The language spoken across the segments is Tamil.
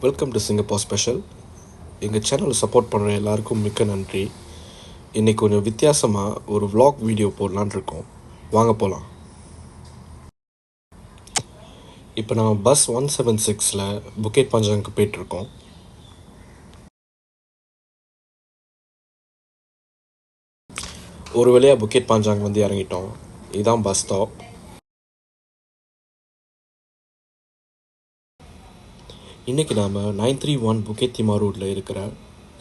Welcome to Singapore special. எங்கள் சேனலை சப்போர்ட் பண்ணுற எல்லாருக்கும் மிக்க நன்றி. இன்றைக்கி கொஞ்சம் வித்தியாசமாக ஒரு vlog வீடியோ போடலான்னு இருக்கோம். வாங்க போகலாம். இப்போ நம்ம பஸ் 176 புக்கெட் பஞ்சாங்க்கு போயிட்டுருக்கோம். ஒரு வழியாக புக்கெட் பஞ்சாங் வந்து இறங்கிட்டோம். இதுதான் பஸ் ஸ்டாப். இன்றைக்கி நாம் 931 புக்கெட் திமா ரோட்டில் இருக்கிற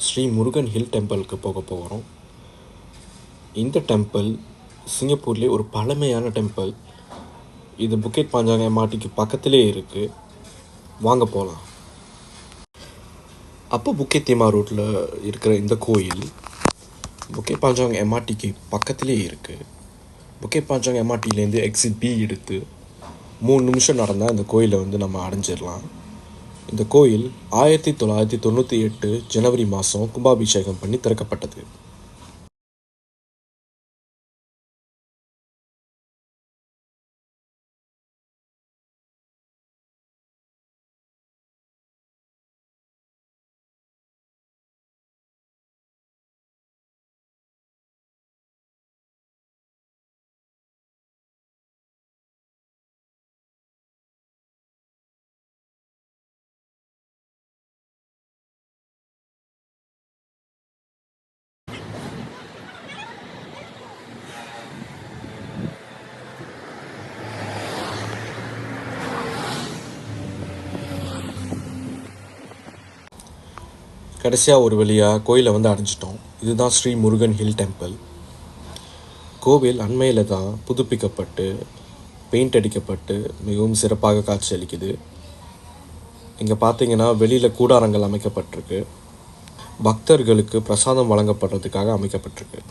ஸ்ரீ முருகன் ஹில் டெம்பிளுக்கு போக போகிறோம். இந்த டெம்பிள் சிங்கப்பூர்லேயே ஒரு பழமையான டெம்பிள். இது புக்கெட் பஞ்சாங் எம்ஆர்டிக்கு பக்கத்திலே இருக்குது. வாங்க போகலாம். அப்போ புக்கெட் திமா ரோட்டில் இருக்கிற இந்த கோயில் புக்கெட் பஞ்சாங் எம்ஆர்டிக்கு பக்கத்திலே இருக்குது. புக்கெட் பஞ்சாங் எம்ஆர்டிலேருந்து எக்ஸிட் பி எடுத்து 3 நிமிஷம் நடந்தால் இந்த கோயிலை வந்து நம்ம அடைஞ்சிடலாம். இந்த கோயில் 1998 ஜனவரி மாதம் கும்பாபிஷேகம் பண்ணி திறக்கப்பட்டது. கடைசியாக ஒரு வழியாக கோயிலை வந்து அடைஞ்சிட்டோம். இதுதான் ஸ்ரீ முருகன் ஹில் டெம்பிள். கோவில் அண்மையில் தான் புதுப்பிக்கப்பட்டு பெயிண்ட் அடிக்கப்பட்டு மிகவும் சிறப்பாக காட்சி அளிக்குது. இங்கே பார்த்தீங்கன்னா வெளியில் கூடாரங்கள் அமைக்கப்பட்டிருக்கு. பக்தர்களுக்கு பிரசாதம் வழங்கப்படுறதுக்காக அமைக்கப்பட்டிருக்கு.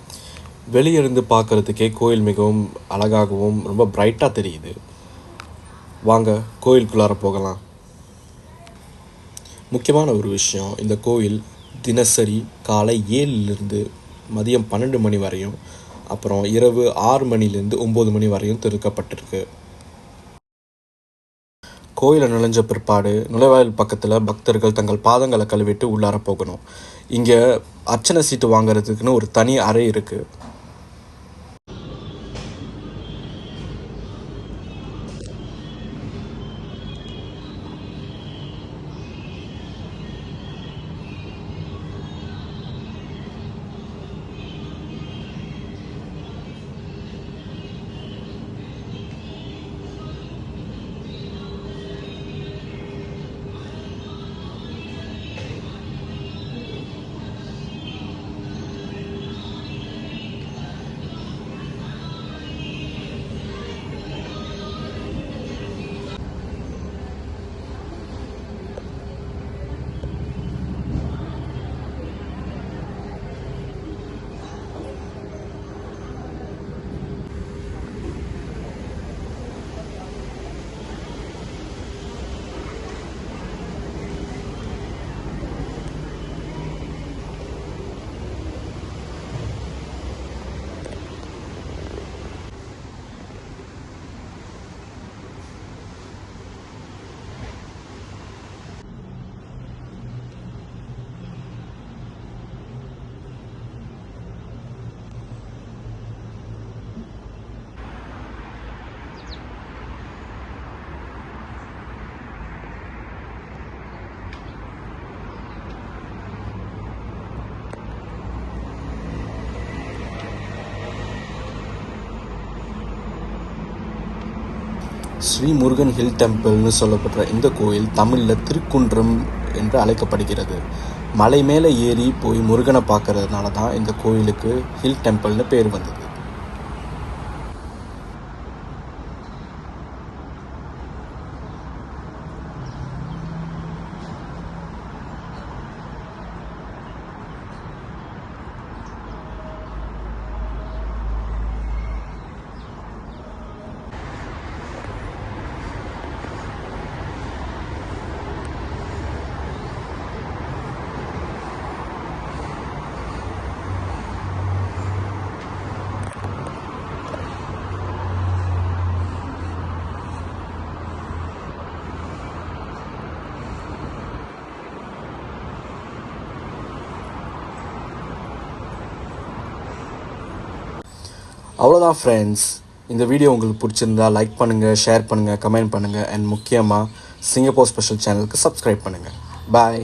வெளியிருந்து பார்க்குறதுக்கே கோயில் மிகவும் அழகாகவும் ரொம்ப பிரைட்டாக தெரியுது. வாங்க கோயிலுக்குள்ளார போகலாம். முக்கியமான ஒரு விஷயம், இந்த கோயில் தினசரி காலை 7லிருந்து மதியம் 12 மணி வரையும், அப்புறம் இரவு 6 மணிலேருந்து 9 மணி வரையும் திறக்கப்பட்டிருக்கு. கோயிலை நுழைஞ்ச பிற்பாடு நுழைவாயில் பக்கத்தில் பக்தர்கள் தங்கள் பாதங்களை கழுவிட்டு உள்ளார போகணும். இங்கே அர்ச்சனை சீட்டு வாங்கிறதுக்குன்னு ஒரு தனி அறை இருக்குது. ஸ்ரீ முருகன் ஹில் டெம்பிள்னு சொல்லப்படுற இந்த கோயில் தமிழில் திருக்குன்றம் என்று அழைக்கப்படுகிறது. மலை மேலே ஏறி போய் முருகனை பார்க்கறதுனால தான் இந்த கோயிலுக்கு ஹில் டெம்பிள்னு பேர் வந்தது. அவ்வளோதான் ஃப்ரெண்ட்ஸ். இந்த வீடியோ உங்களுக்கு பிடிச்சிருந்தா லைக் பண்ணுங்கள், ஷேர் பண்ணுங்கள், கமெண்ட் பண்ணுங்கள், அண்ட் முக்கியமாக சிங்கப்பூர் ஸ்பெஷல் சேனலுக்கு சப்ஸ்கிரைப் பண்ணுங்கள். பாய்.